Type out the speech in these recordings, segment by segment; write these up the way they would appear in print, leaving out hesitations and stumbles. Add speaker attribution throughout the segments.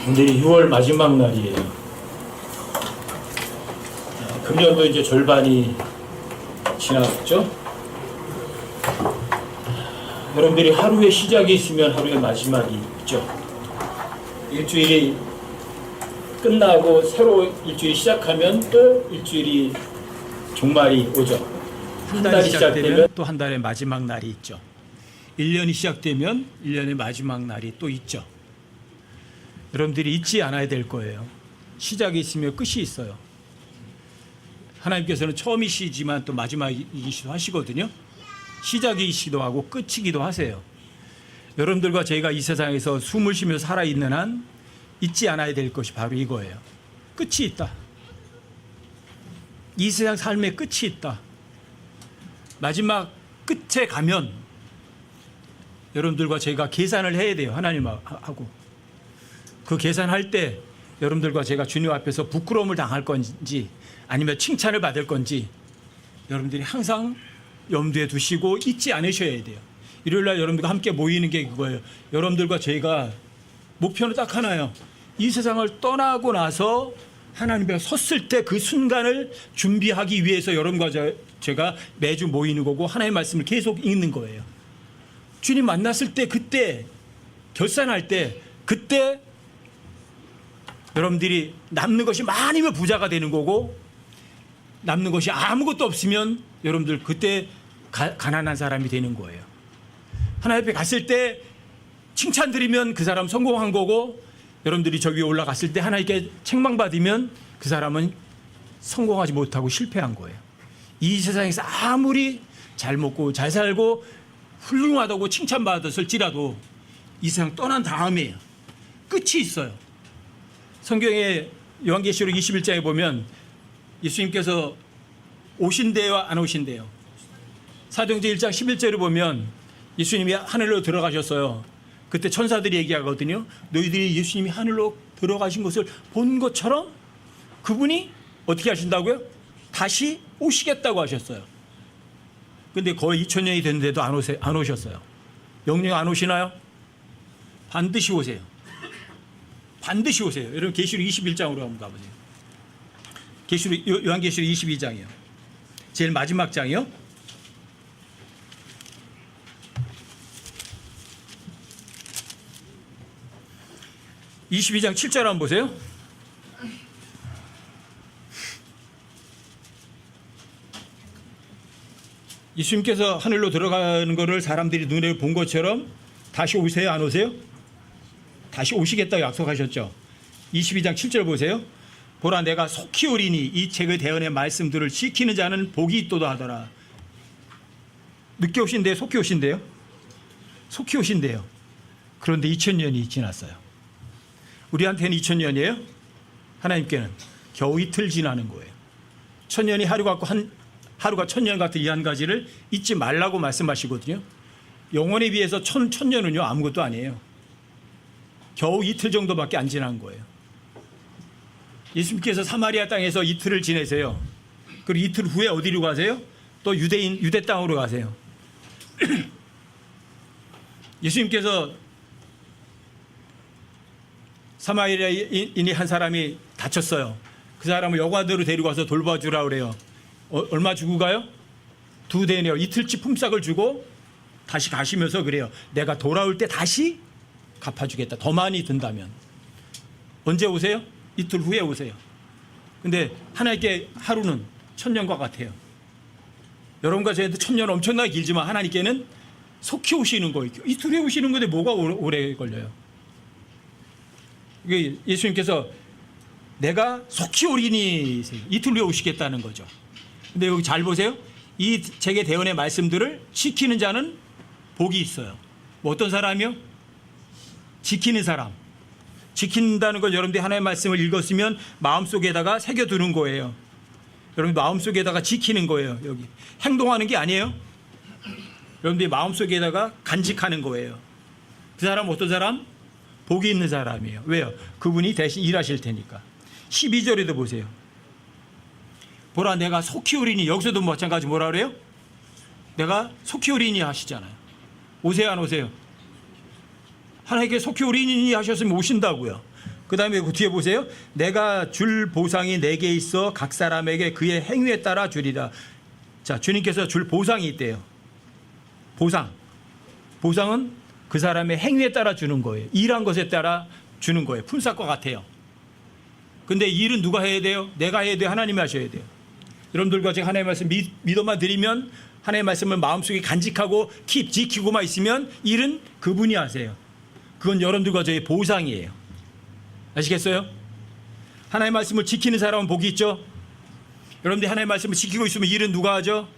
Speaker 1: 오늘이 6월 마지막 날이에요. 금년도 이제 절반이 지났죠. 여러분들이 하루에 시작이 있으면 하루에 마지막이 있죠. 일주일이 끝나고 새로 일주일이 시작하면 또 일주일이 종말이 오죠. 한 달이 시작되면 또 한 달의 마지막 날이 있죠. 1년이 시작되면 1년의 마지막 날이 또 있죠. 여러분들이 잊지 않아야 될 거예요. 시작이 있으면 끝이 있어요. 하나님께서는 처음이시지만 또 마지막이시기도 하시거든요. 시작이시기도 하고 끝이기도 하세요. 여러분들과 저희가 이 세상에서 숨을 쉬며 살아있는 한 잊지 않아야 될 것이 바로 이거예요. 끝이 있다. 이 세상 삶의 끝이 있다. 마지막 끝에 가면 여러분들과 저희가 계산을 해야 돼요. 하나님하고. 그 계산할 때 여러분들과 제가 주님 앞에서 부끄러움을 당할 건지 아니면 칭찬을 받을 건지 여러분들이 항상 염두에 두시고 잊지 않으셔야 돼요. 일요일날 여러분들과 함께 모이는 게 그거예요. 여러분들과 저희가 목표는 딱 하나예요. 이 세상을 떠나고 나서 하나님 앞에 섰을 때 그 순간을 준비하기 위해서 여러분과 제가 매주 모이는 거고 하나님의 말씀을 계속 읽는 거예요. 주님 만났을 때 그때 결산할 때 그때 여러분들이 남는 것이 많으면 부자가 되는 거고 남는 것이 아무것도 없으면 여러분들 그때 가난한 사람이 되는 거예요. 하나님 앞에 갔을 때 칭찬 드리면 그 사람 성공한 거고 여러분들이 저 위에 올라갔을 때 하나님께 책망받으면 그 사람은 성공하지 못하고 실패한 거예요. 이 세상에서 아무리 잘 먹고 잘 살고 훌륭하다고 칭찬받았을지라도 이 세상 떠난 다음에 끝이 있어요. 성경에 요한계시록 21장에 보면 예수님께서 오신대요 안 오신대요. 사도행전 1장 11절을 보면 예수님이 하늘로 들어가셨어요. 그때 천사들이 얘기하거든요. 너희들이 예수님이 하늘로 들어가신 것을 본 것처럼 그분이 어떻게 하신다고요? 다시 오시겠다고 하셨어요. 근데 거의 2000년이 됐는데도 안 오셨어요. 영영 안 오시나요? 반드시 오세요. 반드시 오세요. 여러분 계시록 21장으로 한번 가보세요. 요한계시록 22장이요. 제일 마지막 장이요. (22장) 7절 한번 보세요. 예수님께서 하늘로 들어가는 것을 사람들이 눈에 본 것처럼 다시 오세요 안 오세요? 다시 오시겠다고 약속하셨죠. 22장 7절 보세요. 보라 내가 속히 오리니 이 책의 대언의 말씀들을 지키는 자는 복이 있도다 하더라. 늦게 오신대요? 속히 오신대요? 속히 오신대요. 그런데 2000년이 지났어요. 우리한테는 2000년이에요. 하나님께는 겨우 이틀 지나는 거예요. 1000년이 하루 같고 하루가 1000년 같은 이 한 가지를 잊지 말라고 말씀하시거든요. 영원에 비해서 1000년은요 아무것도 아니에요. 겨우 이틀 정도밖에 안 지난 거예요. 예수님께서 사마리아 땅에서 이틀을 지내세요. 그리고 이틀 후에 어디로 가세요? 또 유대 땅으로 가세요. 예수님께서 사마리아인이 한 사람이 다쳤어요. 그 사람을 여관으로 데리고 와서 돌봐주라 그래요. 얼마 주고 가요? 2데나리온 이틀치 품삯을 주고 다시 가시면서 그래요. 내가 돌아올 때 다시 갚아주겠다. 더 많이 든다면. 언제 오세요? 이틀 후에 오세요. 근데 하나님께 하루는 1000년과 같아요. 여러분과 저희한테 1000년 엄청나게 길지만 하나님께는 속히 오시는 거예요. 이틀 후에 오시는 건데 뭐가 오래 걸려요? 예수님께서 내가 속히 오리니 이틀 후에 오시겠다는 거죠. 근데 여기 잘 보세요. 이 책의 대언의 말씀들을 지키는 자는 복이 있어요. 뭐 어떤 사람이요? 지키는 사람. 지킨다는 걸 여러분들이 하나님의 말씀을 읽었으면 마음속에다가 새겨두는 거예요. 여러분 마음속에다가 지키는 거예요. 여기 행동하는 게 아니에요. 여러분들이 마음속에다가 간직하는 거예요. 그 사람 어떤 사람? 복이 있는 사람이에요. 왜요? 그분이 대신 일하실 테니까. 12절에도 보세요. 보라 내가 속히 오리니. 여기서도 마찬가지 뭐라 그래요? 내가 속히 오리니 하시잖아요. 오세요 안 오세요? 하나님께 속히 오리니 하셨으면 오신다고요. 그 다음에 그 뒤에 보세요. 내가 줄 보상이 내게 있어 각 사람에게 그의 행위에 따라 주리라. 자, 주님께서 줄 보상이 있대요. 보상은 그 사람의 행위에 따라 주는 거예요. 일한 것에 따라 주는 거예요. 품삯과 같아요. 근데 일은 누가 해야 돼요? 내가 해야 돼요? 하나님이 하셔야 돼요? 여러분들과 제가 하나님의 말씀 믿어만 드리면, 하나님의 말씀을 마음속에 간직하고 지키고만 있으면 일은 그분이 하세요. 그건 여러분들과 저의 보상이에요. 아시겠어요? 하나님의 말씀을 지키는 사람은 복이 있죠. 여러분들이 하나님의 말씀을 지키고 있으면 일은 누가 하죠?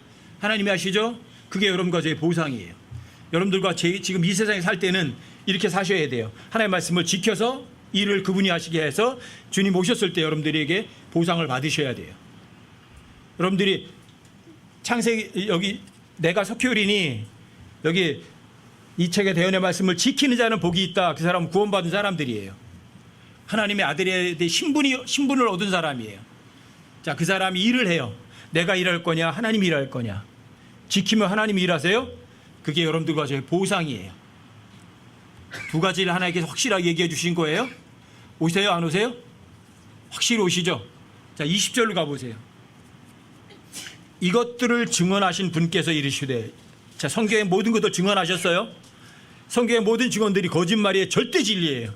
Speaker 1: 하나님이 하시죠. 그게 여러분과 저의 보상이에요. 여러분들과 지금 이 세상에 살 때는 이렇게 사셔야 돼요. 하나님의 말씀을 지켜서 일을 그분이 하시게 해서 주님 오셨을 때 여러분들에게 보상을 받으셔야 돼요. 여러분들이 창세기, 여기 내가 석효리니 여기 이 책의 대언의 말씀을 지키는 자는 복이 있다. 그 사람은 구원받은 사람들이에요. 하나님의 아들에 대해 신분을 얻은 사람이에요. 자, 그 사람이 일을 해요. 내가 일할 거냐, 하나님이 일할 거냐. 지키면 하나님이 일하세요. 그게 여러분들과 저의 보상이에요. 두 가지를 하나님께서 확실하게 얘기해 주신 거예요. 오세요, 안 오세요? 확실히 오시죠. 자, 20절로 가보세요. 이것들을 증언하신 분께서 이르시되, 자, 성경의 모든 것을 증언하셨어요. 성경의 모든 증언들이 거짓말이에요. 절대 진리예요.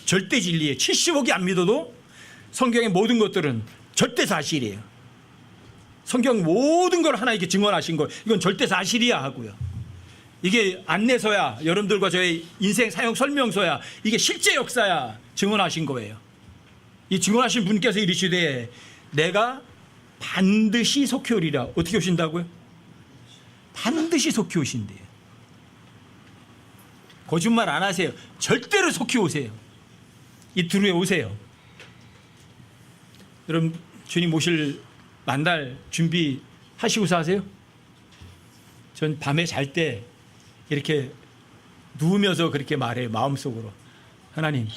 Speaker 1: 절대 진리예요. 70억이 안 믿어도 성경의 모든 것들은 절대 사실이에요. 성경 모든 걸 하나님께 증언하신 거, 이건 절대 사실이야 하고요. 이게 안내서야, 여러분들과 저의 인생 사용 설명서야, 이게 실제 역사야 증언하신 거예요. 이 증언하신 분께서 이르시되 내가 반드시 속히 오리라. 어떻게 오신다고요? 반드시 속히 오신대요. 거짓말 안 하세요. 절대로 속히 오세요. 이틀 후에 오세요. 여러분, 주님 오실 만날 준비하시고서 하세요? 전 밤에 잘 때 이렇게 누우면서 그렇게 말해요. 마음속으로. 하나님,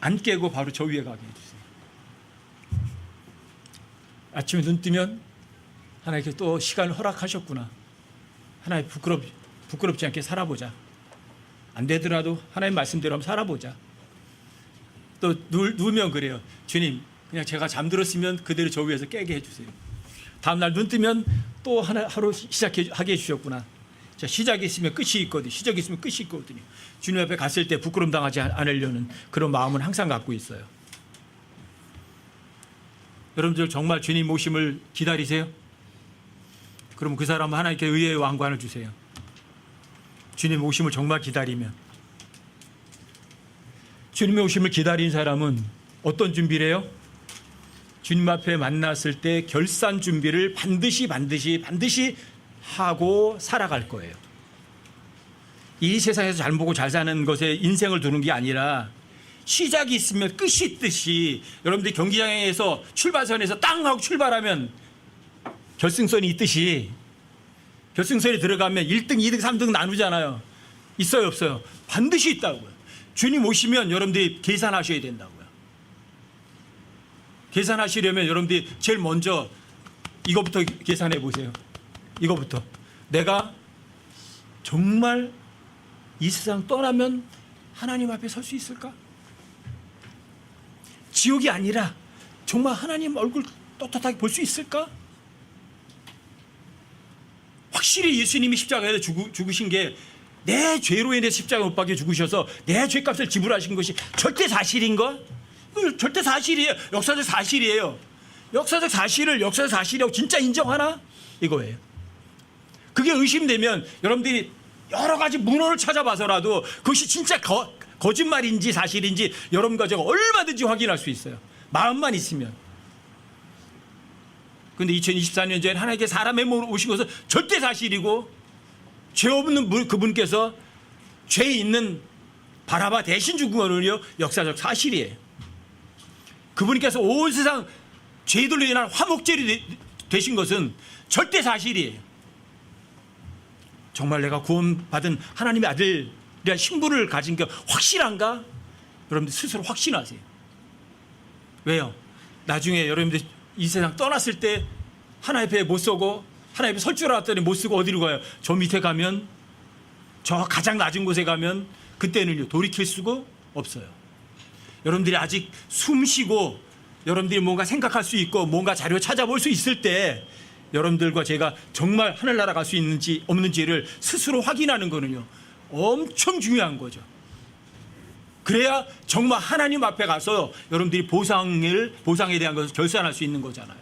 Speaker 1: 안 깨고 바로 저 위에 가게 해주세요. 아침에 눈 뜨면 하나님께 또 시간을 허락하셨구나. 하나님 부끄럽지 않게 살아보자. 안 되더라도 하나님 말씀대로 한번 살아보자. 또 누우면 그래요. 주님, 그냥 제가 잠들었으면 그대로 저 위에서 깨게 해주세요. 다음날 눈 뜨면 또 하루 시작하게 해주셨구나. 자, 시작이 있으면 끝이 있거든요. 시작이 있으면 끝이 있거든요. 주님 앞에 갔을 때 부끄럼 당하지 않으려는 그런 마음은 항상 갖고 있어요. 여러분들 정말 주님 오심을 기다리세요? 그럼 그 사람은 하나님께 의의 왕관을 주세요. 주님 오심을 정말 기다리면. 주님의 오심을 기다린 사람은 어떤 준비를 해요? 주님 앞에 만났을 때 결산 준비를 반드시 하고 살아갈 거예요. 이 세상에서 잘 보고 잘 사는 것에 인생을 두는 게 아니라 시작이 있으면 끝이 있듯이, 여러분들이 경기장에서 출발선에서 땅 하고 출발하면 결승선이 있듯이, 결승선에 들어가면 1등, 2등, 3등 나누잖아요. 있어요, 없어요? 반드시 있다고요. 주님 오시면 여러분들이 계산하셔야 된다고요. 계산하시려면 여러분들이 제일 먼저 이거부터 계산해 보세요. 이거부터. 내가 정말 이 세상 떠나면 하나님 앞에 설 수 있을까? 지옥이 아니라 정말 하나님 얼굴 떳떳하게 볼 수 있을까? 확실히 예수님이 십자가에 죽으신 게 내 죄로 인해 십자가에 못 박혀 죽으셔서 내 죄값을 지불하신 것이 절대 사실인가? 절대 사실이에요. 역사적 사실이에요. 역사적 사실이라고 진짜 인정하나? 이거예요. 그게 의심되면 여러분들이 여러 가지 문헌을 찾아봐서라도 그것이 진짜 거짓말인지 사실인지 여러분과 제가 얼마든지 확인할 수 있어요. 마음만 있으면. 그런데 2024년 전에 하나님께 사람의 몸으로 오신 것은 절대 사실이고, 죄 없는 그분께서 죄 있는 바라바 대신 죽은 거는요 역사적 사실이에요. 그분께서 온 세상 죄들로 인한 화목제리 되신 것은 절대 사실이에요. 정말 내가 구원받은 하나님의 아들이란 신분을 가진 게 확실한가? 여러분들 스스로 확신하세요. 왜요? 나중에 여러분들 이 세상 떠났을 때 하나님 앞에 못 서고, 하나님 앞에 설 줄 알았더니 못 쓰고 어디로 가요? 저 밑에 가면, 저 가장 낮은 곳에 가면 그때는요 돌이킬 수고 없어요. 여러분들이 아직 숨 쉬고 여러분들이 뭔가 생각할 수 있고 뭔가 자료 찾아볼 수 있을 때 여러분들과 제가 정말 하늘나라 갈 수 있는지 없는지를 스스로 확인하는 거는요 엄청 중요한 거죠. 그래야 정말 하나님 앞에 가서 여러분들이 보상에 대한 것을 결산할 수 있는 거잖아요.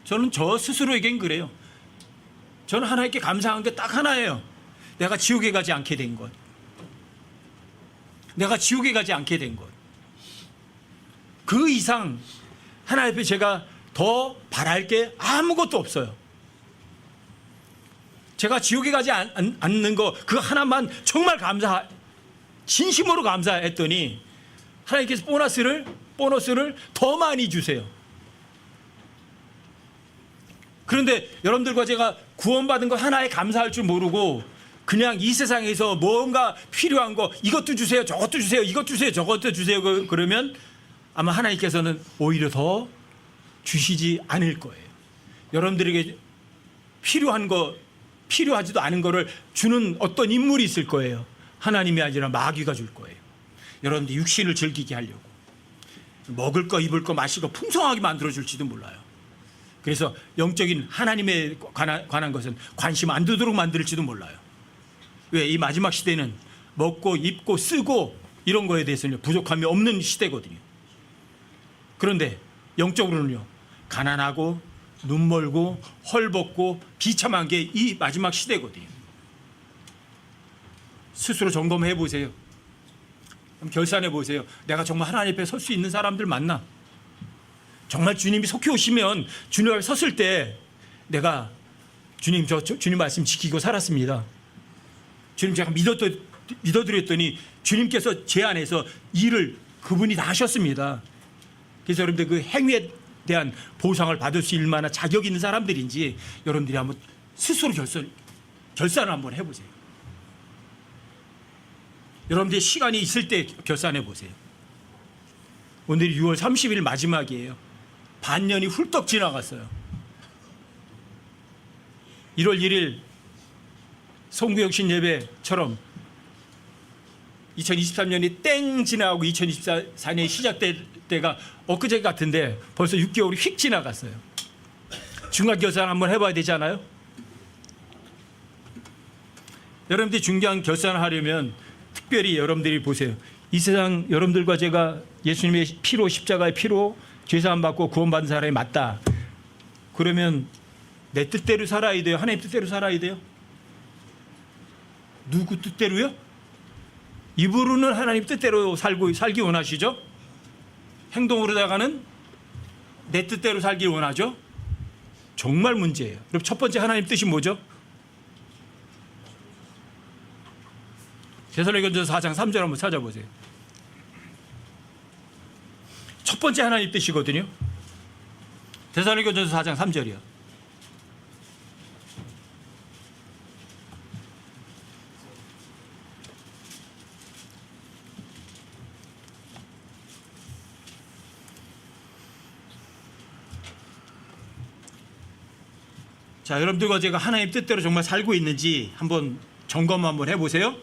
Speaker 1: 저는 저 스스로에겐 그래요. 저는 하나님께 감사한 게 딱 하나예요. 내가 지옥에 가지 않게 된 것. 내가 지옥에 가지 않게 된 것. 그 이상 하나님 앞에 제가 더 바랄 게 아무것도 없어요. 제가 지옥에 가지 않는 거 그거 하나만 정말 진심으로 감사했더니 하나님께서 보너스를 더 많이 주세요. 그런데 여러분들과 제가 구원받은 거 하나에 감사할 줄 모르고 그냥 이 세상에서 뭔가 필요한 거 이것도 주세요, 저것도 주세요, 이것 주세요, 저것도 주세요 그러면 아마 하나님께서는 오히려 더 주시지 않을 거예요. 여러분들에게 필요하지도 않은 거를 주는 어떤 인물이 있을 거예요. 하나님이 아니라 마귀가 줄 거예요. 여러분들 육신을 즐기게 하려고 먹을 거 입을 거 마실 거 풍성하게 만들어줄지도 몰라요. 그래서 영적인 하나님에 관한 것은 관심 안 두도록 만들지도 몰라요. 왜? 이 마지막 시대는 먹고 입고 쓰고 이런 거에 대해서는 부족함이 없는 시대거든요. 그런데 영적으로는요 가난하고 눈멀고 헐벗고 비참한 게 이 마지막 시대거든요. 스스로 점검해 보세요. 결산해 보세요. 내가 정말 하나님 앞에 설 수 있는 사람들 맞나? 정말 주님이 속히 오시면 주님 앞에 섰을 때 내가 주님 주님 말씀 지키고 살았습니다. 주님 제가 믿어드렸더니 주님께서 제 안에서 일을 그분이 다 하셨습니다. 그래서 여러분들 그 행위에 대한 보상을 받을 수 있을 만한 자격 있는 사람들인지 여러분들이 한번 스스로 결산을 한번 해보세요. 여러분들이 시간이 있을 때 결산해 보세요. 오늘이 6월 30일 마지막이에요. 반년이 훌떡 지나갔어요. 1월 1일 성구역신 예배처럼 2023년이 땡 지나가고 2024년이 시작될 때가 엊그제 같은데 벌써 6개월이 휙 지나갔어요. 중간결산 한번 해봐야 되지 않아요? 여러분들이 중간 결산을 하려면 특별히 여러분들이 보세요. 이 세상 여러분들과 제가 예수님의 피로 십자가의 피로 죄사함 받고 구원받은 사람이 맞다. 그러면 내 뜻대로 살아야 돼요? 하나님 뜻대로 살아야 돼요? 누구 뜻대로요? 입으로는 하나님 뜻대로 살기 원하시죠? 행동으로다가는 내 뜻대로 살기 원하죠? 정말 문제예요. 그럼 첫 번째 하나님 뜻이 뭐죠? 데살로니가전서 4장 3절 한번 찾아보세요. 첫 번째 하나님 뜻이거든요. 데살로니가전서 4장 3절이요. 자, 여러분들과 제가 하나님 뜻대로 정말 살고 있는지 한번 점검 한번 해보세요.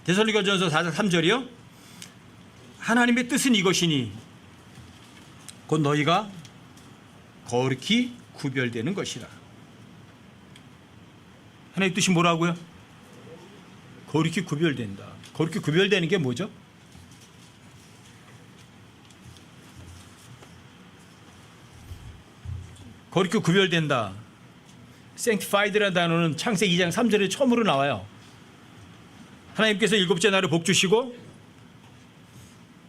Speaker 1: 데살로니가전서 4장 3절이요. 하나님의 뜻은 이것이니 곧 너희가 거룩히 구별되는 것이라. 하나님의 뜻이 뭐라고요? 거룩히 구별된다. 거룩히 구별되는 게 뭐죠? 거룩히 구별된다. sanctified라는 단어는 창세기 2장 3절에 처음으로 나와요. 하나님께서 일곱째 날을 복 주시고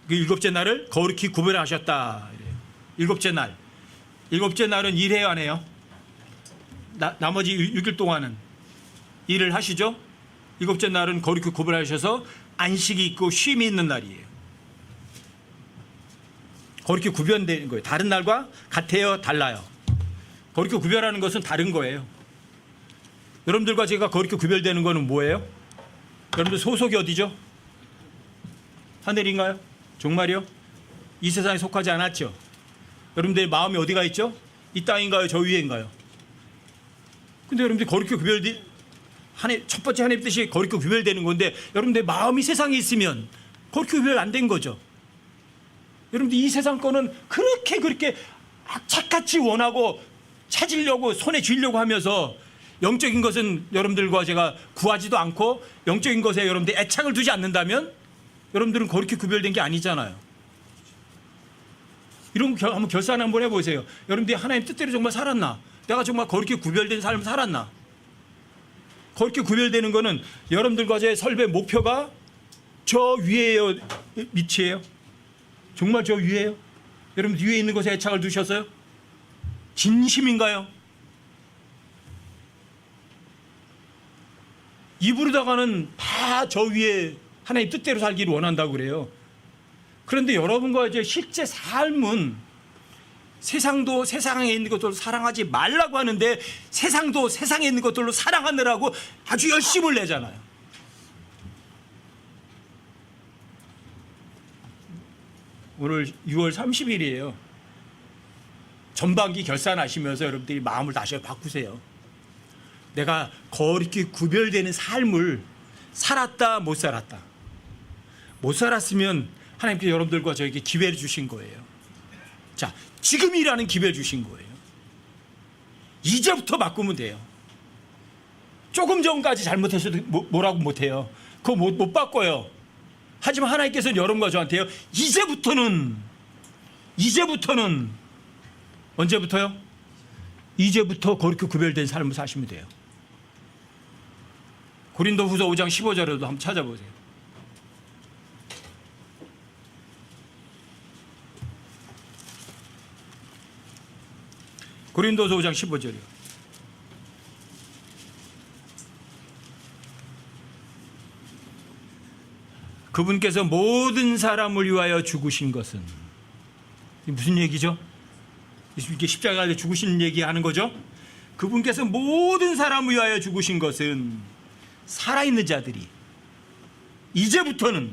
Speaker 1: 그 일곱째 날을 거룩히 구별하셨다. 일곱째 날은 일해야 안 해요? 나머지 6일 동안은 일을 하시죠? 일곱째 날은 거룩히 구별하셔서 안식이 있고 쉼이 있는 날이에요. 거룩히 구별되는 거예요. 다른 날과 같아요? 달라요? 거룩히 구별하는 것은 다른 거예요. 여러분들과 제가 거룩히 구별되는 것은 뭐예요? 여러분들 소속이 어디죠? 하늘인가요? 정말요? 이 세상에 속하지 않았죠? 여러분들의 마음이 어디가 있죠? 이 땅인가요? 저 위에인가요? 근데 여러분들이 거룩히 구별하는 첫 번째 하나님 뜻이 거룩히 구별되는 건데, 여러분들 마음이 세상에 있으면 거룩히 구별 안 된 거죠. 여러분들 이 세상 거는 그렇게 악착같이 원하고 찾으려고 손에 쥐려고 하면서, 영적인 것은 여러분들과 제가 구하지도 않고 영적인 것에 여러분들 애착을 두지 않는다면 여러분들은 거룩히 구별된 게 아니잖아요. 이런 거 한번 결산 한번 해보세요. 여러분들이 하나님 뜻대로 정말 살았나? 내가 정말 거룩히 구별된 삶을 살았나? 거룩히 구별되는 거는 여러분들과 제 설교의 목표가 저 위에요, 밑이에요? 정말 저 위에요? 여러분 위에 있는 것에 애착을 두셨어요? 진심인가요? 입으로다가는 다 저 위에 하나님 뜻대로 살기를 원한다고 그래요. 그런데 여러분과 이제 실제 삶은 세상도 세상에 있는 것들로 사랑하지 말라고 하는데, 세상도 세상에 있는 것들로 사랑하느라고 아주 열심을 내잖아요. 오늘 6월 30일이에요. 전반기 결산하시면서 여러분들이 마음을 다시 바꾸세요. 내가 거룩히 구별되는 삶을 살았다, 못 살았다. 못 살았으면 하나님께서 여러분들과 저에게 기회를 주신 거예요. 자, 지금이라는 기회를 주신 거예요. 이제부터 바꾸면 돼요. 조금 전까지 잘못했어도 뭐라고 못해요. 그거 못 바꿔요. 하지만 하나님께서는 여러분과 저한테요, 이제부터는 언제부터요? 이제부터 거룩히 구별된 삶을 사시면 돼요. 고린도후서 5장 15절에도 한번 찾아보세요. 고린도서 5장 15절이요. 그분께서 모든 사람을 위하여 죽으신 것은, 무슨 얘기죠? 이렇게 십자가에 죽으시는 얘기하는 거죠. 그분께서 모든 사람을 위하여 죽으신 것은 살아있는 자들이 이제부터는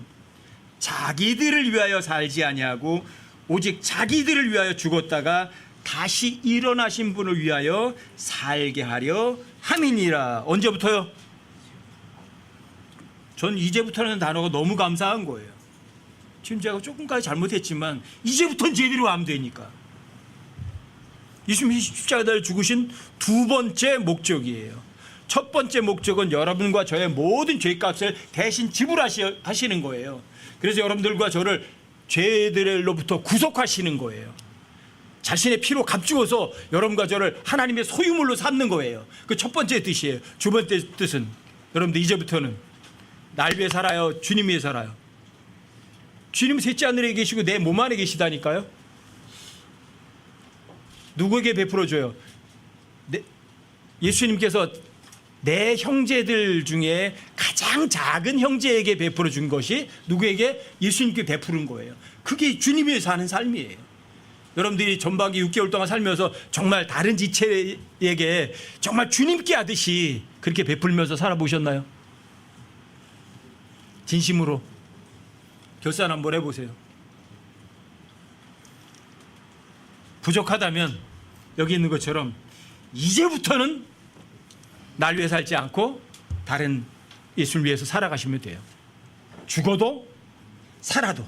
Speaker 1: 자기들을 위하여 살지 아니하고 오직 자기들을 위하여 죽었다가 다시 일어나신 분을 위하여 살게 하려 함이니라. 언제부터요? 전 이제부터라는 단어가 너무 감사한 거예요. 지금 제가 조금까지 잘못했지만 이제부터는 제대로 하면 되니까. 예수님이 십자가에 죽으신 두 번째 목적이에요. 첫 번째 목적은 여러분과 저의 모든 죄값을 대신 지불하시는 거예요. 그래서 여러분들과 저를 죄들로부터 구속하시는 거예요. 자신의 피로 값주어서 여러분과 저를 하나님의 소유물로 삼는 거예요. 그 첫 번째 뜻이에요. 두 번째 뜻은 여러분들 이제부터는 날 위해 살아요, 주님 위해 살아요. 주님 셋째 하늘에 계시고 내 몸 안에 계시다니까요. 누구에게 베풀어줘요? 예수님께서 내 형제들 중에 가장 작은 형제에게 베풀어 준 것이 누구에게? 예수님께 베푸는 거예요. 그게 주님 위해 사는 삶이에요. 여러분들이 전반기 6개월 동안 살면서 정말 다른 지체에게 정말 주님께 하듯이 그렇게 베풀면서 살아보셨나요? 진심으로 결산 한번 해보세요. 부족하다면 여기 있는 것처럼 이제부터는 날 위해 살지 않고 다른 예수를 위해서 살아가시면 돼요. 죽어도 살아도,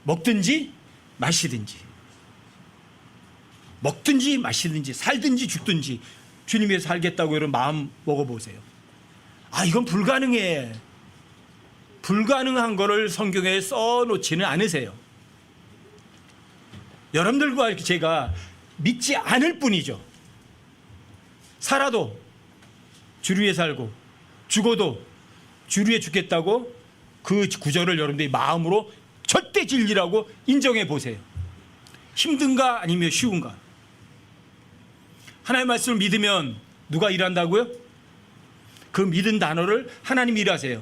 Speaker 1: 먹든지 마시든지, 먹든지 마시든지, 살든지 죽든지 주님 위해서 살겠다고 여러분 마음 먹어보세요. 아, 이건 불가능해. 불가능한 거를 성경에 써놓지는 않으세요. 여러분들과 제가 믿지 않을 뿐이죠. 살아도 주를 위해 살고 죽어도 주를 위해 죽겠다고 그 구절을 여러분들이 마음으로 절대 진리라고 인정해 보세요. 힘든가 아니면 쉬운가? 하나님의 말씀을 믿으면 누가 일한다고요? 그 믿은 단어를 하나님이 일하세요.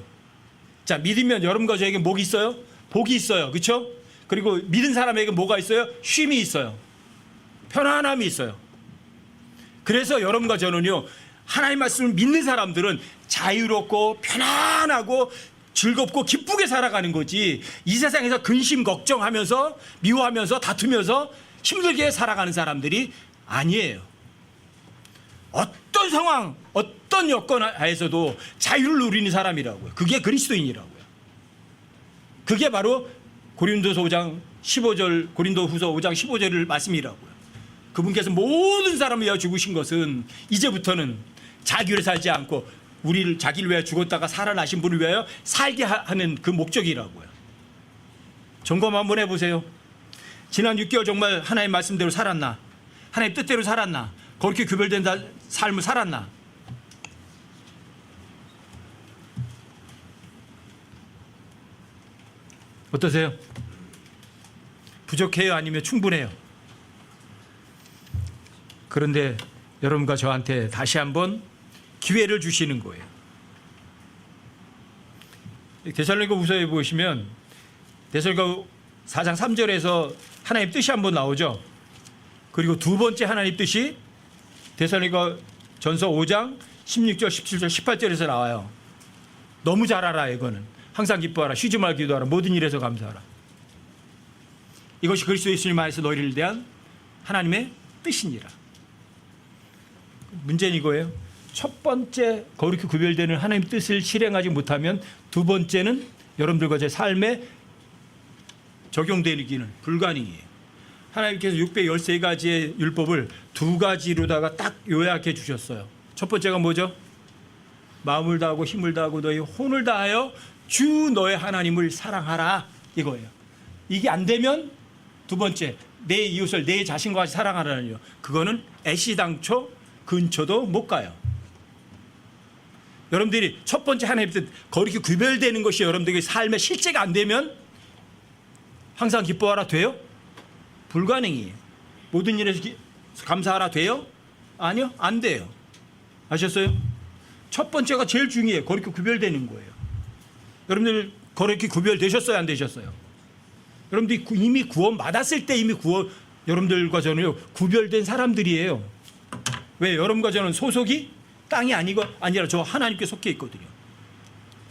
Speaker 1: 자, 믿으면 여러분과 저에게 목이 있어요? 복이 있어요. 그렇죠? 그리고 믿은 사람에게 뭐가 있어요? 쉼이 있어요. 편안함이 있어요. 그래서 여러분과 저는요, 하나님 말씀을 믿는 사람들은 자유롭고 편안하고 즐겁고 기쁘게 살아가는 거지, 이 세상에서 근심 걱정하면서 미워하면서 다투면서 힘들게 살아가는 사람들이 아니에요. 어떤 상황, 어떤 여건 하에서도 자유를 누리는 사람이라고요. 그게 그리스도인이라고요. 그게 바로 고린도후서 5장 15절을 말씀이라고요. 그분께서 모든 사람을 위하여 죽으신 것은 이제부터는 자기 위해 살지 않고 우리를 자기를 위하여 죽었다가 살아나신 분을 위하여 살게 하는 그 목적이라고요. 점검 한번 해보세요. 지난 6개월 정말 하나님 말씀대로 살았나? 하나님 뜻대로 살았나? 그렇게 구별된 삶을 살았나? 어떠세요? 부족해요? 아니면 충분해요? 그런데 여러분과 저한테 다시 한번 기회를 주시는 거예요. 데살로니가후서에 보시면 데살로니가 4장 3절에서 하나님 뜻이 한번 나오죠. 그리고 두 번째 하나님 뜻이 데살로니가 전서 5장 16절, 17절, 18절에서 나와요. 너무 잘 알아. 이거는 항상 기뻐하라, 쉬지 말고 기도하라, 모든 일에서 감사하라. 이것이 그리스도 예수님 안에서 너희를 대한 하나님의 뜻이니라. 문제는 이거예요. 첫 번째 거룩히 구별되는 하나님 뜻을 실행하지 못하면 두 번째는 여러분들과 제 삶에 적용되기는 불가능해요. 하나님께서 613가지의 율법을 두 가지로다가 딱 요약해 주셨어요. 첫 번째가 뭐죠? 마음을 다하고 힘을 다하고 너희 혼을 다하여 주 너의 하나님을 사랑하라, 이거예요. 이게 안 되면 두 번째, 내 이웃을 내 자신과 같이 사랑하라는요. 그거는 애시당초 근처도 못 가요. 여러분들이 첫 번째 하나님 뜻 거룩히 구별되는 것이 여러분들의 삶의 실제가 안 되면 항상 기뻐하라 돼요? 불가능이에요. 모든 일에서 감사하라 돼요? 아니요, 안 돼요. 아셨어요? 첫 번째가 제일 중요해요. 거룩히 구별되는 거예요. 여러분들 거룩히 구별되셨어요? 안 되셨어요? 여러분들이 이미 구원 받았을 때 여러분들과 저는 구별된 사람들이에요. 왜? 여러분과 저는 소속이 땅이 아니라 저 하나님께 속해 있거든요.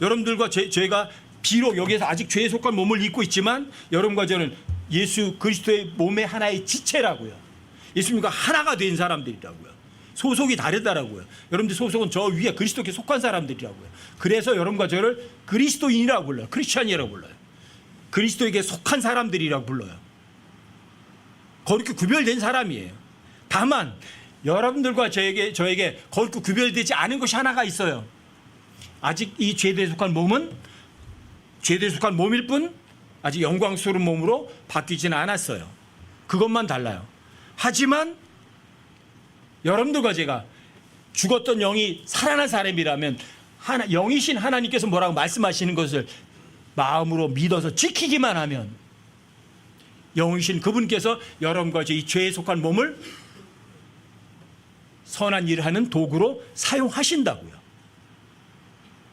Speaker 1: 여러분들과 저희가 비록 여기에서 아직 죄에 속한 몸을 입고 있지만 여러분과 저는 예수 그리스도의 몸의 하나의 지체라고요. 예수님과 하나가 된 사람들이라고요. 소속이 다르다라고요. 여러분들 소속은 저 위에 그리스도께 속한 사람들이라고요. 그래서 여러분과 저를 그리스도인이라고 불러요. 크리스찬이라고 불러요. 그리스도에게 속한 사람들이라고 불러요. 거룩히 구별된 사람이에요. 다만 여러분들과 저에게 거룩히 구별되지 않은 것이 하나가 있어요. 아직 이 죄에 속한 몸은 죄에 속한 몸일 뿐 아직 영광스러운 몸으로 바뀌지는 않았어요. 그것만 달라요. 하지만 여러분들과 제가 죽었던 영이 살아난 사람이라면 영이신 하나님께서 뭐라고 말씀하시는 것을 마음으로 믿어서 지키기만 하면 영이신 그분께서 여러분과 이 죄에 속한 몸을 선한 일을 하는 도구로 사용하신다고요.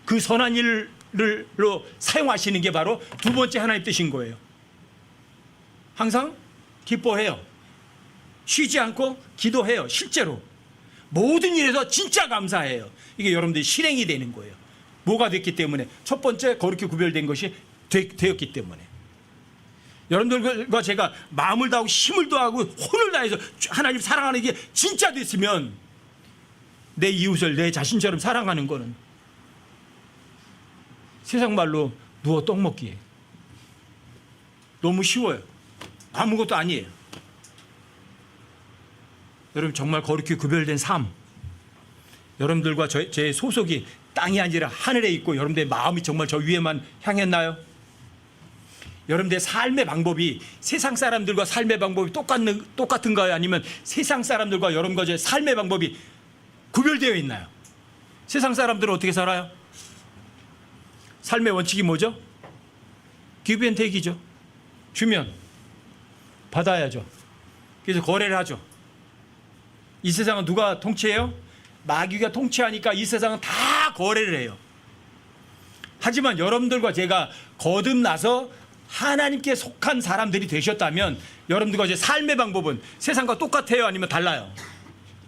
Speaker 1: 그 선한 일로 사용하시는 게 바로 두 번째 하나님 뜻인 거예요. 항상 기뻐해요. 쉬지 않고 기도해요. 실제로 모든 일에서 진짜 감사해요. 이게 여러분들이 실행이 되는 거예요. 뭐가 됐기 때문에? 첫 번째 거룩히 구별된 것이 되었기 때문에. 여러분들과 제가 마음을 다하고 힘을 다하고 혼을 다해서 하나님 사랑하는 게 진짜 됐으면 내 이웃을 내 자신처럼 사랑하는 거는 세상 말로 누워 떡 먹기에 너무 쉬워요. 아무것도 아니에요. 여러분 정말 거룩히 구별된 삶, 여러분들과 제 소속이 땅이 아니라 하늘에 있고 여러분들의 마음이 정말 저 위에만 향했나요? 여러분들의 삶의 방법이 세상 사람들과 삶의 방법이 똑같은가요? 아니면 세상 사람들과 여러분과 제 삶의 방법이 구별되어 있나요? 세상 사람들은 어떻게 살아요? 삶의 원칙이 뭐죠? give and take이죠. 주면 받아야죠. 그래서 거래를 하죠. 이 세상은 누가 통치해요? 마귀가 통치하니까 이 세상은 다 거래를 해요. 하지만 여러분들과 제가 거듭나서 하나님께 속한 사람들이 되셨다면 여러분들과 제 삶의 방법은 세상과 똑같아요? 아니면 달라요?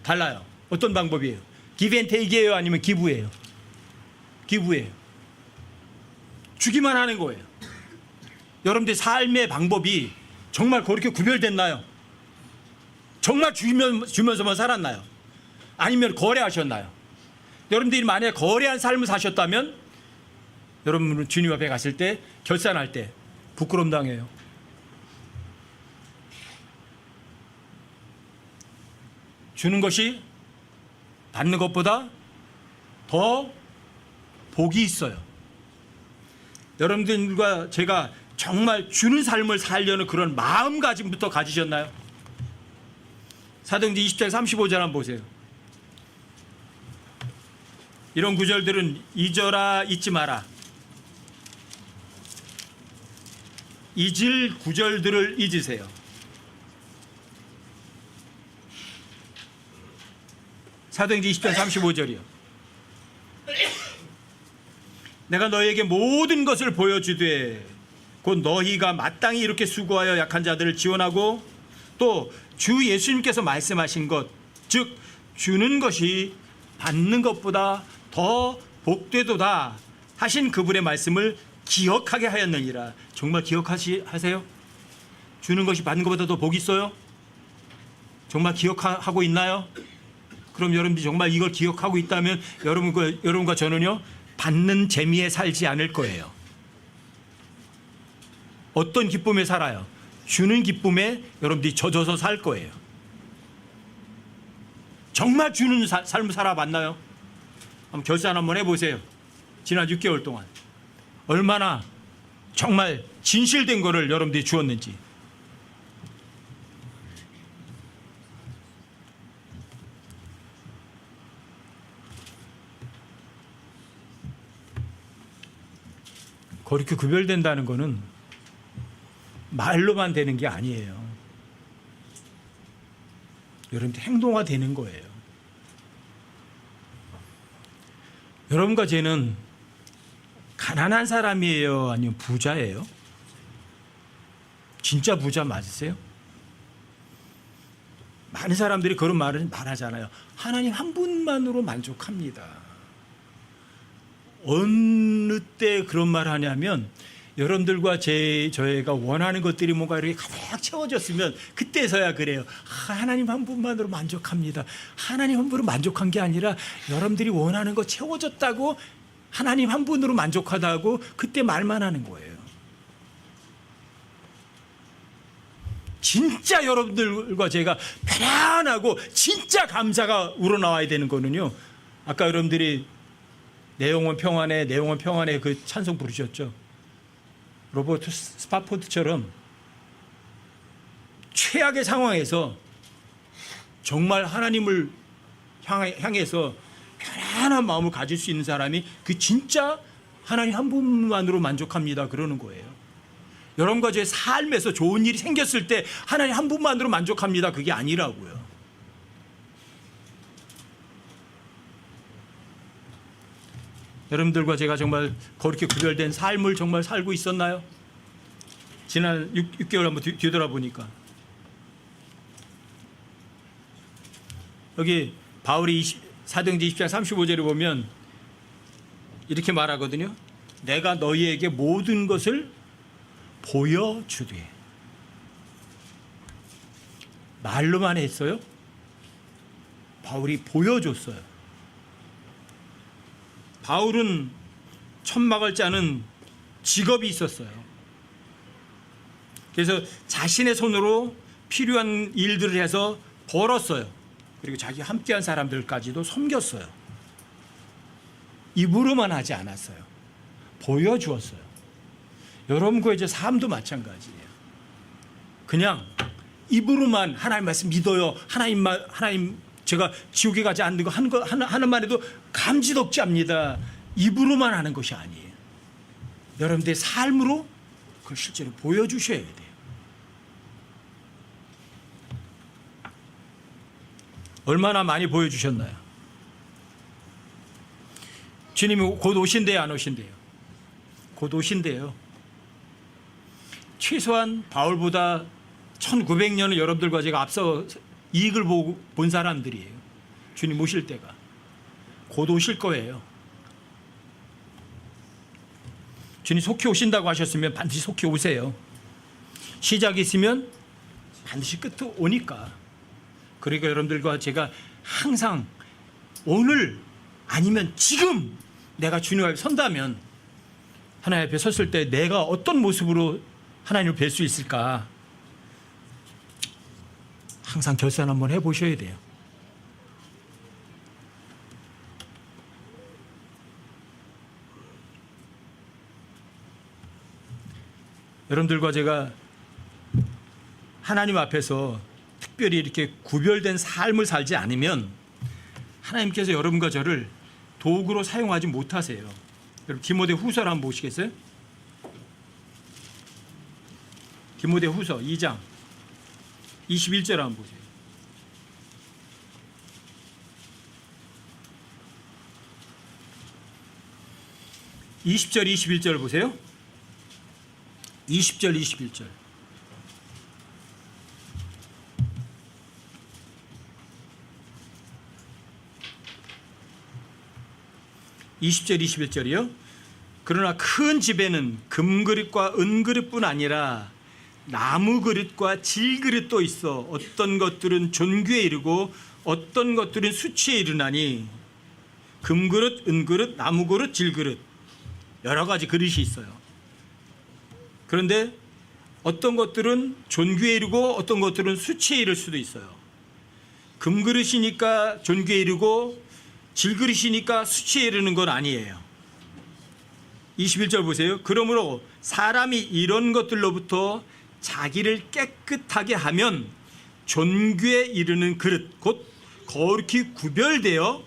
Speaker 1: 달라요. 어떤 방법이에요? give and take이에요? 아니면 기부예요? 기부예요. 주기만 하는 거예요. 여러분들의 삶의 방법이 정말 그렇게 구별됐나요? 정말 주면서만 살았나요? 아니면 거래하셨나요? 여러분들이 만약에 거래한 삶을 사셨다면 여러분은 주님 앞에 갔을 때 결산할 때 부끄럼 당해요. 주는 것이 받는 것보다 더 복이 있어요. 여러분들과 제가 정말 주는 삶을 살려는 그런 마음가짐부터 가지셨나요? 사도행전 20장 35절 한번 보세요. 이런 구절들은 잊어라 잊지 마라. 잊을 구절들을 잊으세요. 사도행전 20장 35절이요. 내가 너희에게 모든 것을 보여주되 곧 너희가 마땅히 이렇게 수고하여 약한 자들을 지원하고 또 주 예수님께서 말씀하신 것, 즉 주는 것이 받는 것보다 더 복되도다 하신 그분의 말씀을 기억하게 하였느니라. 정말 기억하세요? 주는 것이 받는 것보다 더 복이 있어요? 정말 기억하고 있나요? 그럼 여러분들이 정말 이걸 기억하고 있다면 여러분과 저는요 받는 재미에 살지 않을 거예요. 어떤 기쁨에 살아요? 주는 기쁨에 여러분들이 젖어서 살 거예요. 정말 주는 삶을 살아봤나요? 한번 결산 한번 해보세요. 지난 6개월 동안 얼마나 정말 진실된 거를 여러분들이 주었는지. 그렇게 구별된다는 거는 말로만 되는 게 아니에요. 여러분들 행동화되는 거예요. 여러분과 저는 가난한 사람이에요? 아니면 부자예요? 진짜 부자 맞으세요? 많은 사람들이 그런 말을 말하잖아요. 하나님 한 분만으로 만족합니다. 어느 때 그런 말 하냐면 여러분들과 저희가 원하는 것들이 뭔가 이렇게 가득 채워졌으면 그때서야 그래요. 하나님 한 분만으로 만족합니다. 하나님 한 분으로 만족한 게 아니라 여러분들이 원하는 거 채워졌다고 하나님 한 분으로 만족하다고 그때 말만 하는 거예요. 진짜 여러분들과 제가 편안하고 진짜 감사가 우러나와야 되는 거는요. 아까 여러분들이 내 영혼 평안해, 내 영혼 평안해 그 찬송 부르셨죠. 로버트 스파포드처럼 최악의 상황에서 정말 하나님을 향해서 편안한 마음을 가질 수 있는 사람이 그 진짜 하나님 한 분만으로 만족합니다 그러는 거예요. 여러분과 제 삶에서 좋은 일이 생겼을 때 하나님 한 분만으로 만족합니다 그게 아니라고요. 여러분들과 제가 정말 그렇게 구별된 삶을 정말 살고 있었나요? 지난 6개월 한번 뒤돌아보니까 여기 바울이 사도행전 20장 35절에 보면 이렇게 말하거든요. 내가 너희에게 모든 것을 보여주되. 말로만 했어요? 바울이 보여줬어요. 바울은 천막을 짜는 직업이 있었어요. 그래서 자신의 손으로 필요한 일들을 해서 벌었어요. 그리고 자기 함께한 사람들까지도 섬겼어요. 입으로만 하지 않았어요. 보여주었어요. 여러분과의 제 삶도 마찬가지예요. 그냥 입으로만 하나님 말씀 믿어요. 하나님 제가 지옥에 가지 않는 거 하는 말에도 감지덕지 합니다. 입으로만 하는 것이 아니에요. 여러분들의 삶으로 그걸 실제로 보여주셔야 돼요. 얼마나 많이 보여주셨나요? 주님이 곧 오신대요, 안 오신대요? 곧 오신대요. 최소한 바울보다 1900년을 여러분들과 제가 앞서 이익을 본 사람들이에요. 주님 오실 때가 곧 오실 거예요. 주님 속히 오신다고 하셨으면 반드시 속히 오세요. 시작이 있으면 반드시 끝이 오니까. 그러니까 여러분들과 제가 항상 오늘 아니면 지금 내가 주님 앞에 선다면 하나님 앞에 섰을 때 내가 어떤 모습으로 하나님을 뵐 수 있을까? 항상 결산 한번 해보셔야 돼요. 여러분들과 제가 하나님 앞에서 특별히 이렇게 구별된 삶을 살지 않으면 하나님께서 여러분과 저를 도구로 사용하지 못하세요. 여러분 디모데 후서를 한번 보시겠어요? 디모데 후서 2장 21절 한번 보세요. 20절 21절 보세요. 20절 21절. (20절) (21절이요) 그러나 큰 집에는 금그릇과 은그릇뿐 아니라 나무그릇과 질그릇도 있어 어떤 것들은 존귀에 이르고 어떤 것들은 수치에 이르나니 금그릇, 은그릇, 나무그릇, 질그릇 여러 가지 그릇이 있어요. 그런데 어떤 것들은 존귀에 이르고 어떤 것들은 수치에 이를 수도 있어요. 금그릇이니까 존귀에 이르고 질그릇이니까 수치에 이르는 건 아니에요. 21절 보세요. 그러므로 사람이 이런 것들로부터 자기를 깨끗하게 하면 존귀에 이르는 그릇 곧 거룩히 구별되어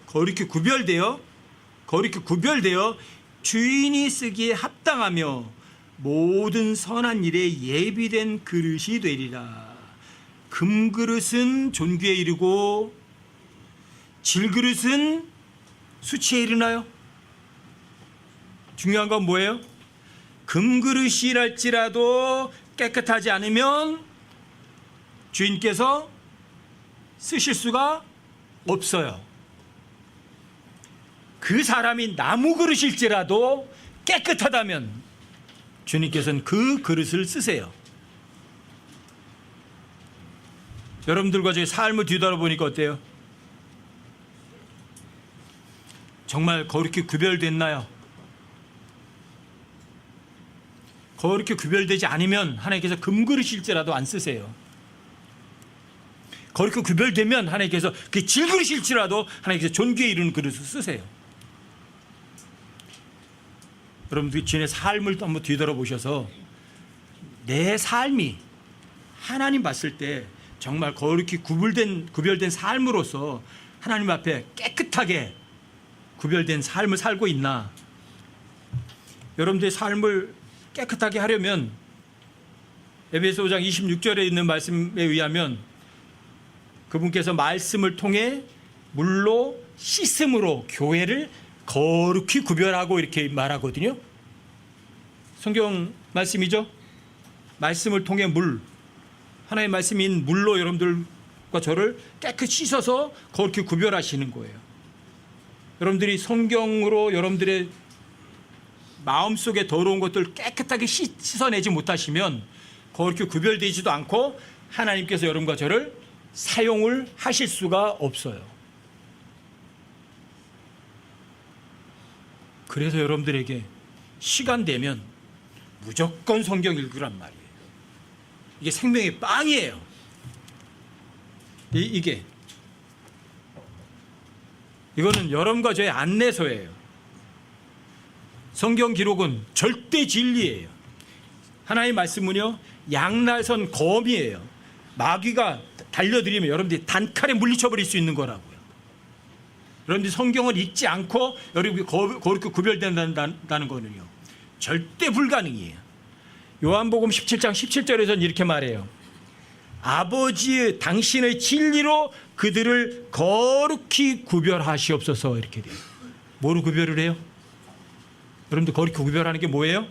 Speaker 1: 주인이 쓰기에 합당하며 모든 선한 일에 예비된 그릇이 되리라. 금그릇은 존귀에 이르고 질그릇은 수치에 이르나요? 중요한 건 뭐예요? 금그릇이랄지라도 깨끗하지 않으면 주인께서 쓰실 수가 없어요. 그 사람이 나무 그릇일지라도 깨끗하다면 주님께서는 그 그릇을 쓰세요. 여러분들과 저의 삶을 뒤돌아보니까 어때요? 정말 거룩히 구별됐나요? 거룩히 구별되지 않으면 하나님께서 금그릇일지라도 안 쓰세요. 거룩히 구별되면 하나님께서 그 질그릇일지라도 하나님께서 존귀에 이르는 그릇을 쓰세요. 여러분들 주님의 삶을 한번 뒤돌아보셔서 내 삶이 하나님 봤을 때 정말 거룩히 구별된 삶으로서 하나님 앞에 깨끗하게 구별된 삶을 살고 있나? 여러분들의 삶을 깨끗하게 하려면 에베소 5장 26절에 있는 말씀에 의하면 그분께서 말씀을 통해 물로 씻음으로 교회를 거룩히 구별하고 이렇게 말하거든요. 성경 말씀이죠. 말씀을 통해 하나님의 말씀인 물로 여러분들과 저를 깨끗이 씻어서 거룩히 구별하시는 거예요. 여러분들이 성경으로 여러분들의 마음속에 더러운 것들을 깨끗하게 씻어내지 못하시면 그렇게 구별되지도 않고 하나님께서 여러분과 저를 사용을 하실 수가 없어요. 그래서 여러분들에게 시간 되면 무조건 성경 읽으란 말이에요. 이게 생명의 빵이에요. 이거는 여러분과 저의 안내서예요. 성경 기록은 절대 진리예요. 하나님의 말씀은요 양날선 검이에요. 마귀가 달려들이면 여러분들이 단칼에 물리쳐버릴 수 있는 거라고요. 여러분들이 성경을 읽지 않고 여러분이 그렇게 구별된다는 거는요 절대 불가능이에요. 요한복음 17장 17절에서는 이렇게 말해요. 아버지의 당신의 진리로 그들을 거룩히 구별하시옵소서 이렇게 돼요. 뭐로 구별을 해요? 여러분들 거룩히 구별하는 게 뭐예요?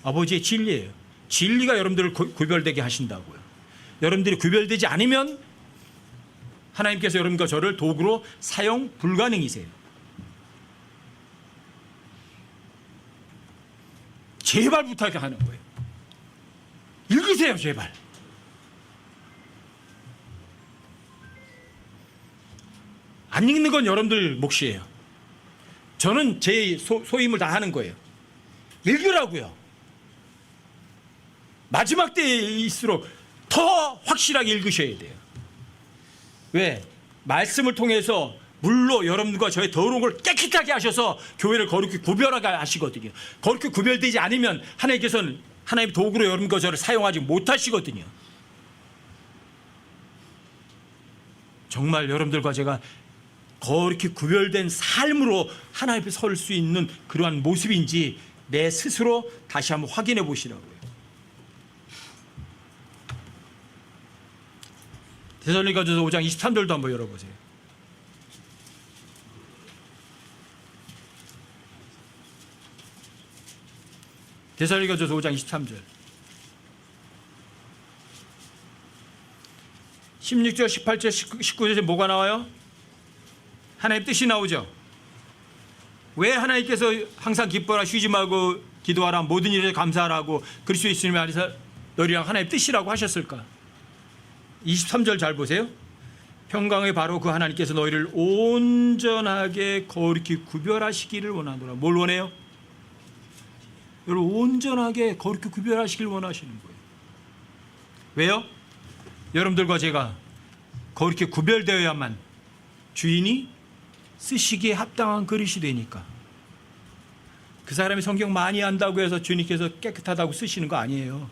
Speaker 1: 아버지의 진리예요. 진리가 여러분들을 구별되게 하신다고요. 여러분들이 구별되지 않으면 하나님께서 여러분과 저를 도구로 사용 불가능이세요. 제발 부탁하는 거예요. 읽으세요 제발. 안 읽는 건 여러분들 몫이에요. 저는 제 소임을 다 하는 거예요. 읽으라고요. 마지막 때일수록 더 확실하게 읽으셔야 돼요. 왜? 말씀을 통해서 물로 여러분과 저의 더러운 걸 깨끗하게 하셔서 교회를 거룩히 구별하게 하시거든요. 거룩히 구별되지 않으면 하나님께서는 하나님의 도구로 여러분과 저를 사용하지 못하시거든요. 정말 여러분들과 제가 거룩히 구별된 삶으로 하나님 앞에 설 수 있는 그러한 모습인지 내 스스로 다시 한번 확인해 보시라고요. 데살로니가전서 5장 23절도 한번 열어보세요. 데살로니가전서 5장 23절 16절 18절 19절에 뭐가 나와요? 하나님 뜻이 나오죠. 왜 하나님께서 항상 기뻐라 쉬지 말고 기도하라 모든 일에 감사하라고 그리스도 예수님 안에서 너희랑 하나님 뜻이라고 하셨을까? 23절 잘 보세요. 평강의 바로 그 하나님께서 너희를 온전하게 거룩히 구별하시기를 원하노라. 뭘 원해요? 여러분 온전하게 거룩히 구별하시길 원하시는 거예요. 왜요? 여러분들과 제가 거룩히 구별되어야만 주인이 쓰시기에 합당한 그릇이 되니까. 그 사람이 성경 많이 안다고 해서 주님께서 깨끗하다고 쓰시는 거 아니에요.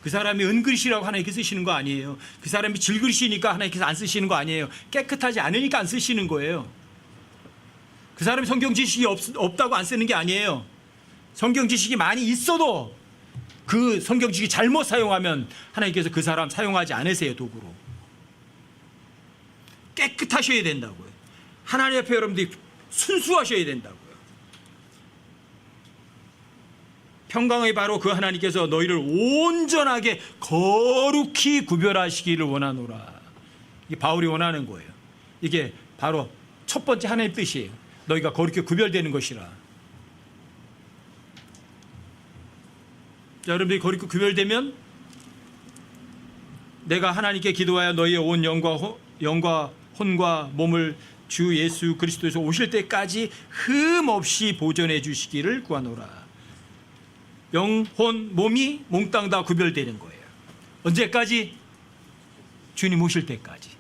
Speaker 1: 그 사람이 은그릇이라고 하나님께서 쓰시는 거 아니에요. 그 사람이 질그릇이니까 하나님께서 안 쓰시는 거 아니에요. 깨끗하지 않으니까 안 쓰시는 거예요. 그 사람이 성경 지식이 없다고 안 쓰는 게 아니에요. 성경 지식이 많이 있어도 그 성경 지식이 잘못 사용하면 하나님께서 그 사람 사용하지 않으세요. 도구로. 깨끗하셔야 된다고요. 하나님 앞에 여러분들이 순수하셔야 된다고요. 평강의 바로 그 하나님께서 너희를 온전하게 거룩히 구별하시기를 원하노라. 이게 바울이 원하는 거예요. 이게 바로 첫 번째 하나님의 뜻이에요. 너희가 거룩히 구별되는 것이라. 자, 여러분들이 거룩히 구별되면 내가 하나님께 기도하여 너희의 온 영과 혼과 몸을 주 예수 그리스도에서 오실 때까지 흠 없이 보존해 주시기를 구하노라. 영, 혼, 몸이 몽땅 다 구별되는 거예요. 언제까지? 주님 오실 때까지.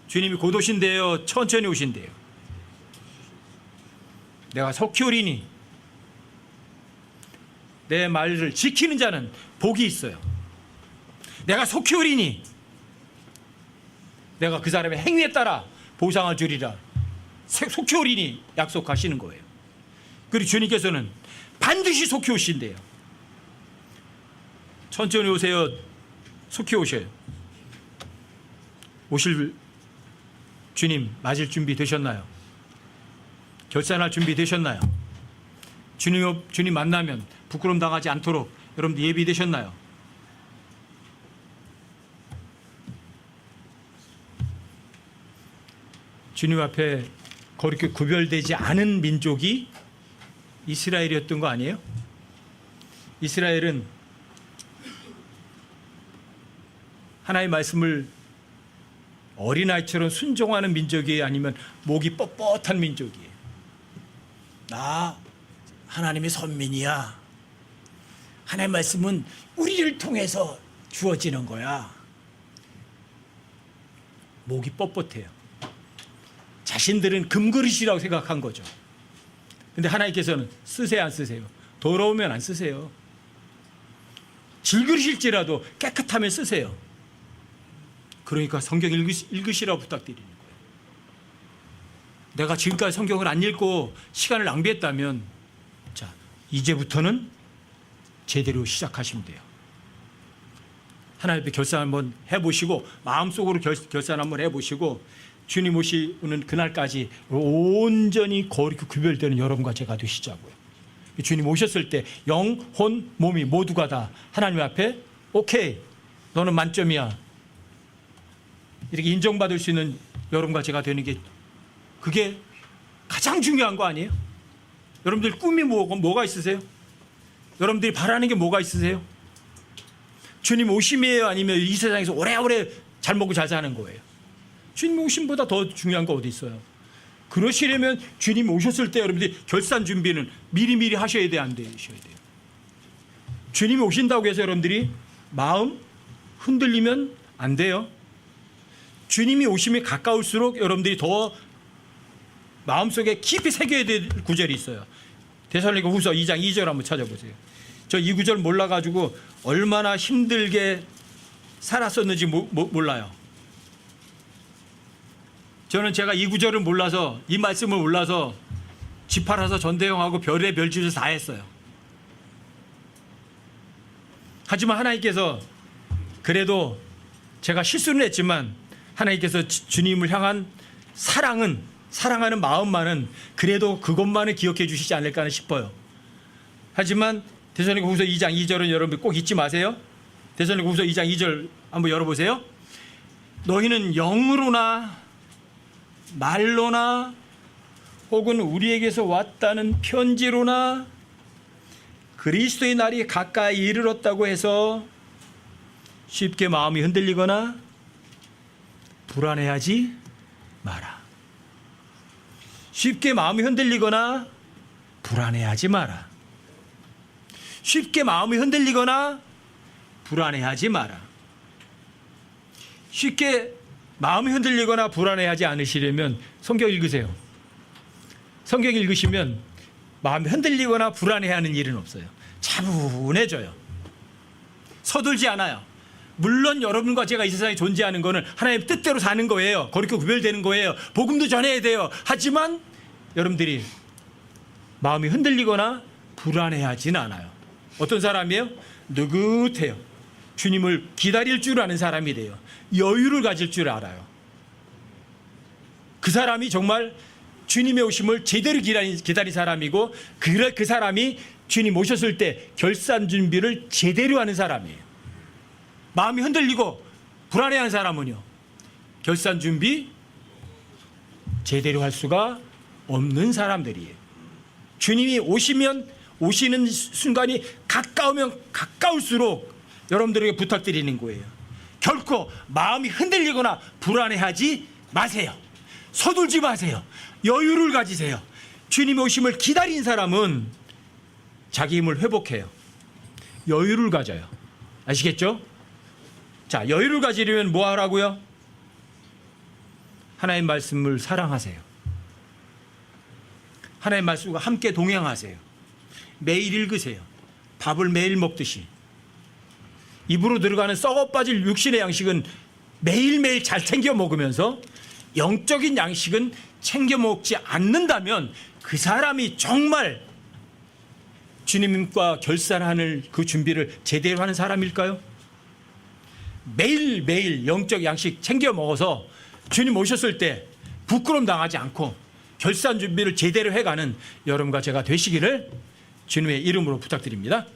Speaker 1: 주님이 곧 오신대요? 천천히 오신대요? 내가 속히 오리니 내 말을 지키는 자는 복이 있어요. 내가 속히 오리니 내가 그 사람의 행위에 따라 보상을 주리라. 속히 오리니 약속하시는 거예요. 그리고 주님께서는 반드시 속히 오신대요. 천천히 오세요. 속히 오셔요. 오실 주님 맞을 준비 되셨나요? 결산할 준비 되셨나요? 주님 만나면 부끄러움 당하지 않도록 여러분들 예비되셨나요? 주님 앞에 거룩히 구별되지 않은 민족이 이스라엘이었던 거 아니에요? 이스라엘은 하나님의 말씀을 어린아이처럼 순종하는 민족이에요? 아니면 목이 뻣뻣한 민족이에요? 나 하나님의 선민이야. 하나님의 말씀은 우리를 통해서 주어지는 거야. 목이 뻣뻣해요. 자신들은 금그릇이라고 생각한 거죠. 근데 하나님께서는 쓰세요 안 쓰세요? 더러우면 안 쓰세요. 질그릇일지라도 깨끗하면 쓰세요. 그러니까 성경 읽으시라고 부탁드리는 거예요. 내가 지금까지 성경을 안 읽고 시간을 낭비했다면 자, 이제부터는 제대로 시작하시면 돼요. 하나님 앞에 결산 한번 해보시고 마음속으로 결산 한번 해보시고 주님 오시는 그날까지 온전히 거룩히 구별되는 여러분과 제가 되시자고요. 주님 오셨을 때 영, 혼, 몸이 모두가 다 하나님 앞에 오케이 너는 만점이야 이렇게 인정받을 수 있는 여러분과 제가 되는 게 그게 가장 중요한 거 아니에요? 여러분들 꿈이 뭐가 있으세요? 여러분들이 바라는 게 뭐가 있으세요? 주님 오심이에요? 아니면 이 세상에서 오래오래 잘 먹고 잘 사는 거예요? 주님 오심보다 더 중요한 거 어디 있어요? 그러시려면 주님 오셨을 때 여러분들이 결산 준비는 미리미리 하셔야 돼, 안 되셔야 돼요? 주님이 오신다고 해서 여러분들이 마음 흔들리면 안 돼요. 주님이 오심이 가까울수록 여러분들이 더 마음속에 깊이 새겨야 될 구절이 있어요. 데살로니가 후서 2장 2절 한번 찾아보세요. 저 이 구절 몰라가지고 얼마나 힘들게 살았었는지 몰라요. 저는 제가 이 구절을 몰라서, 이 말씀을 몰라서 집 팔아서 전대용하고 별의 별짓을 다 했어요. 하지만 하나님께서 그래도 제가 실수는 했지만 하나님께서 주님을 향한 사랑하는 마음만은 그래도 그것만은 기억해 주시지 않을까 싶어요. 하지만 데살로니가 후서 2장 2절은 여러분 꼭 잊지 마세요. 데살로니가 후서 2장 2절 한번 열어보세요. 너희는 영으로나 말로나 혹은 우리에게서 왔다는 편지로나 그리스도의 날이 가까이 이르렀다고 해서 쉽게 마음이 흔들리거나 불안해하지 마라. 쉽게 마음이 흔들리거나 불안해하지 마라. 쉽게 마음이 흔들리거나 불안해하지 마라. 쉽게 마음이 흔들리거나 불안해하지 않으시려면 성경 읽으세요. 성경 읽으시면 마음이 흔들리거나 불안해하는 일은 없어요. 차분해져요. 서둘지 않아요. 물론 여러분과 제가 이 세상에 존재하는 것은 하나님 뜻대로 사는 거예요. 거룩히 구별되는 거예요. 복음도 전해야 돼요. 하지만 여러분들이 마음이 흔들리거나 불안해하지는 않아요. 어떤 사람이에요? 느긋해요. 주님을 기다릴 줄 아는 사람이 돼요. 여유를 가질 줄 알아요. 그 사람이 정말 주님의 오심을 제대로 기다린 사람이고 그 사람이 주님 오셨을 때 결산 준비를 제대로 하는 사람이에요. 마음이 흔들리고 불안해하는 사람은요, 결산 준비 제대로 할 수가 없는 사람들이에요. 주님이 오시는 순간이 가까우면 가까울수록 여러분들에게 부탁드리는 거예요. 결코 마음이 흔들리거나 불안해하지 마세요. 서둘지 마세요. 여유를 가지세요. 주님의 오심을 기다린 사람은 자기 힘을 회복해요. 여유를 가져요. 아시겠죠? 자, 여유를 가지려면 뭐 하라고요? 하나님 말씀을 사랑하세요. 하나님 말씀과 함께 동행하세요. 매일 읽으세요. 밥을 매일 먹듯이. 입으로 들어가는 썩어 빠질 육신의 양식은 매일매일 잘 챙겨 먹으면서 영적인 양식은 챙겨 먹지 않는다면 그 사람이 정말 주님과 결산하는 그 준비를 제대로 하는 사람일까요? 매일매일 영적 양식 챙겨 먹어서 주님 오셨을 때 부끄러움 당하지 않고 결산 준비를 제대로 해가는 여러분과 제가 되시기를 주님의 이름으로 부탁드립니다.